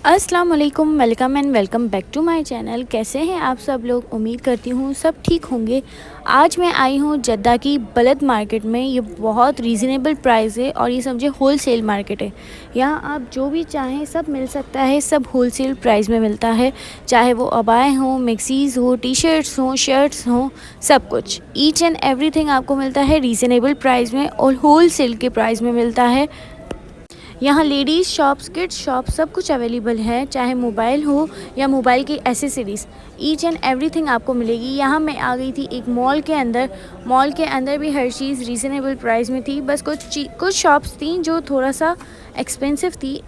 अस्सलाम वालेकुम, welcome and welcome back to my channel. कैसे हैं आप सब लोग? उम्मीद करती हूँ सब ठीक होंगे। आज मैं आई हूँ जद्दा की बलद मार्केट में। ये बहुत रीज़नेबल प्राइस है और ये समझे होल सेल मार्केट है। यहाँ आप जो भी चाहें सब मिल सकता है, सब होल सेल प्राइस में मिलता है। चाहे वो अबाएँ हों, मिक्सीज़ हो, टी शर्ट्स हों, शर्ट्स हों, सब कुछ ईच एंड एवरीथिंग आपको मिलता है रीज़नेबल प्राइस में और होल सेल के प्राइस में मिलता है। यहाँ लेडीज़ शॉप्स, किड्स शॉप सब कुछ अवेलेबल है। चाहे मोबाइल हो या मोबाइल की एसेसरीज़, ईच एंड एवरीथिंग आपको मिलेगी। यहाँ मैं आ गई थी एक मॉल के अंदर। मॉल के अंदर भी हर चीज़ रीज़नेबल प्राइस में थी। बस कुछ शॉप्स थी जो थोड़ा सा एक्सपेंसिव थी,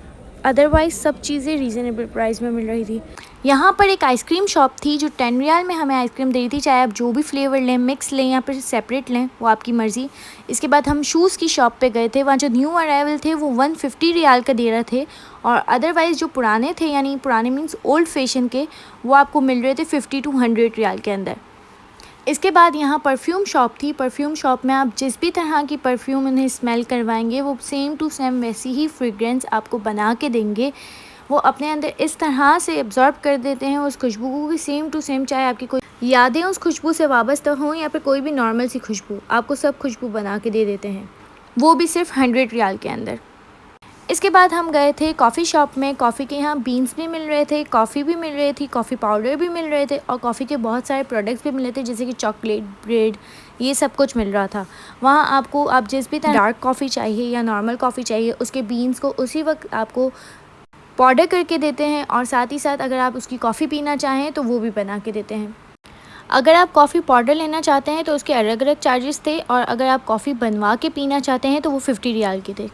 अदरवाइज़ सब चीज़ें रीज़नेबल प्राइस में मिल रही थी। यहाँ पर एक आइसक्रीम शॉप थी जो 10 रियाल में हमें आइसक्रीम दे रही थी। चाहे आप जो भी फ्लेवर लें, मिक्स लें या फिर सेपरेट लें, वो आपकी मर्ज़ी। इसके बाद हम शूज़ की शॉप पे गए थे। वहाँ जो न्यू अराइवल थे वो 150 रियाल का दे रहे थे और अदरवाइज़ जो पुराने थे, यानी पुराने मीन्स ओल्ड फैशन के, वो आपको मिल रहे थे 50 to 100 रियाल के अंदर। इसके बाद यहाँ परफ्यूम शॉप थी। परफ्यूम शॉप में आप जिस भी तरह की परफ्यूम उन्हें स्मेल करवाएंगे वो सेम टू सेम वैसी ही फ्रेग्रेंस आपको बना के देंगे। वो अपने अंदर इस तरह से एब्जॉर्ब कर देते हैं उस खुशबू को कि सेम टू सेम, चाहे आपकी कोई यादें उस खुशबू से वाबस्ता हों या फिर कोई भी नॉर्मल सी खुशबू, आपको सब खुशबू बना के दे देते हैं, वो भी सिर्फ 100 रियाल के अंदर। इसके बाद हम गए थे कॉफ़ी शॉप में। कॉफ़ी के यहाँ बीन्स भी मिल रहे थे, कॉफ़ी भी मिल रही थी, कॉफ़ी पाउडर भी मिल रहे थे और कॉफ़ी के बहुत सारे प्रोडक्ट्स भी मिल रहे थे, जैसे कि चॉकलेट, ब्रेड, ये सब कुछ मिल रहा था। वहाँ आपको आप जिस भी तरह डार्क कॉफ़ी चाहिए या नॉर्मल कॉफ़ी चाहिए, उसके बीन्स को उसी वक्त आपको पाउडर करके देते हैं और साथ ही साथ अगर आप उसकी कॉफ़ी पीना चाहें तो वो भी बना के देते हैं। अगर आप कॉफ़ी पाउडर लेना चाहते हैं तो उसके अलग अलग चार्जेस थे और अगर आप कॉफ़ी बनवा के पीना चाहते हैं तो वो 50 रियाल के थे।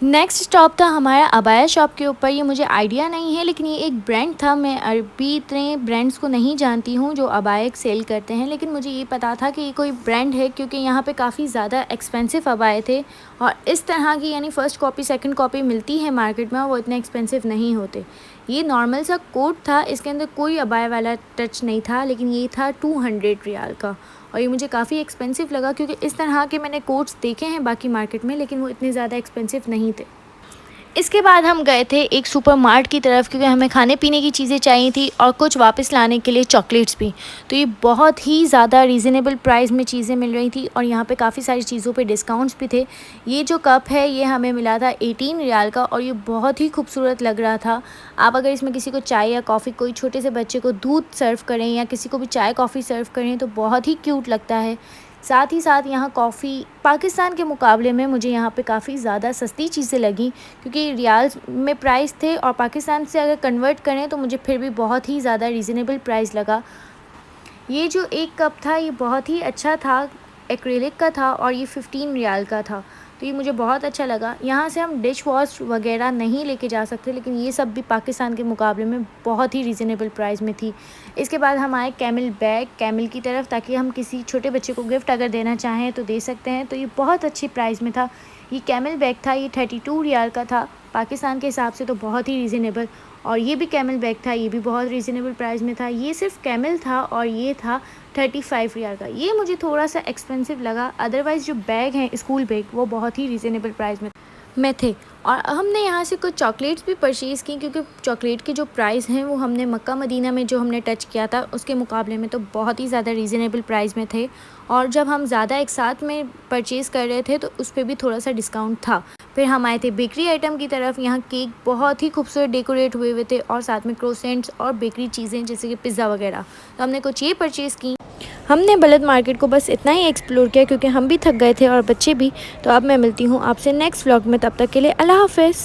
नेक्स्ट स्टॉप था हमारा अबाया शॉप के ऊपर। ये मुझे आइडिया नहीं है लेकिन ये एक ब्रांड था। मैं अरबी इतने ब्रांड्स को नहीं जानती हूँ जो अबाया सेल करते हैं, लेकिन मुझे ये पता था कि ये कोई ब्रांड है क्योंकि यहाँ पे काफ़ी ज़्यादा एक्सपेंसिव अबाए थे और इस तरह की यानी फ़र्स्ट कॉपी सेकंड कॉपी मिलती है मार्केट में और वो इतने एक्सपेंसिव नहीं होते। ये नॉर्मल सा कोट था, इसके अंदर कोई अबाया वाला टच नहीं था, लेकिन ये था 200 रियाल का और ये मुझे काफ़ी एक्सपेंसिव लगा क्योंकि इस तरह के मैंने कोट्स देखे हैं बाकी मार्केट में, लेकिन वो इतने ज़्यादा एक्सपेंसिव नहीं थे। इसके बाद हम गए थे एक सुपर मार्ट की तरफ क्योंकि हमें खाने पीने की चीज़ें चाहिए थी और कुछ वापस लाने के लिए चॉकलेट्स भी। तो ये बहुत ही ज़्यादा रीज़नेबल प्राइस में चीज़ें मिल रही थी और यहाँ पे काफ़ी सारी चीज़ों पे डिस्काउंट्स भी थे। ये जो कप है ये हमें मिला था 18 रियाल का और ये बहुत ही खूबसूरत लग रहा था। आप अगर इसमें किसी को चाय या कॉफ़ी, कोई छोटे से बच्चे को दूध सर्व करें या किसी को भी चाय कॉफ़ी सर्व करें तो बहुत ही क्यूट लगता है। साथ ही साथ यहाँ कॉफ़ी पाकिस्तान के मुकाबले में मुझे यहाँ पे काफ़ी ज़्यादा सस्ती चीज़ें लगी क्योंकि रियाल में प्राइस थे और पाकिस्तान से अगर कन्वर्ट करें तो मुझे फिर भी बहुत ही ज़्यादा रीज़नेबल प्राइस लगा। ये जो एक कप था ये बहुत ही अच्छा था, एक्रेलिक का था और ये 15 रियाल का था, तो ये मुझे बहुत अच्छा लगा। यहाँ से हम डिश वॉश वगैरह नहीं लेके जा सकते, लेकिन ये सब भी पाकिस्तान के मुकाबले में बहुत ही रीज़नेबल प्राइस में थी। इसके बाद हम आए कैमल बैग, कैमल की तरफ, ताकि हम किसी छोटे बच्चे को गिफ्ट अगर देना चाहें तो दे सकते हैं। तो ये बहुत अच्छी प्राइस में था। ये कैमल बैग था, ये 32 रियाल का था, पाकिस्तान के हिसाब से तो बहुत ही रीज़नेबल। और ये भी कैमल बैग था, ये भी बहुत रीज़नेबल प्राइस में था। ये सिर्फ कैमल था और ये था 35 रियाल का। ये मुझे थोड़ा सा एक्सपेंसिव लगा, अदरवाइज़ जो बैग हैं स्कूल बैग वो बहुत ही रीज़नेबल प्राइस में थे। और हमने यहाँ से कुछ चॉकलेट्स भी परचेज़ की क्योंकि चॉकलेट के जो प्राइस हैं वो हमने मक्का मदीना में जो हमने टच किया था उसके मुकाबले में तो बहुत ही ज़्यादा रीज़नेबल प्राइस में थे और जब हम ज़्यादा एक साथ में परचेज़ कर रहे थे तो उस पर भी थोड़ा सा डिस्काउंट था। फिर हम आए थे बेकरी आइटम की तरफ। यहाँ केक बहुत ही खूबसूरत डेकोरेट हुए हुए थे और साथ में क्रोसेंट्स और बेकरी चीज़ें जैसे कि पिज़्ज़ा वगैरह, तो हमने कुछ ये परचेज़ की। हमने बलद मार्केट को बस इतना ही एक्सप्लोर किया क्योंकि हम भी थक गए थे और बच्चे भी। तो अब मैं मिलती हूँ आपसे नेक्स्ट व्लॉग में, तब तक के लिए अल्लाह हाफ़िज़।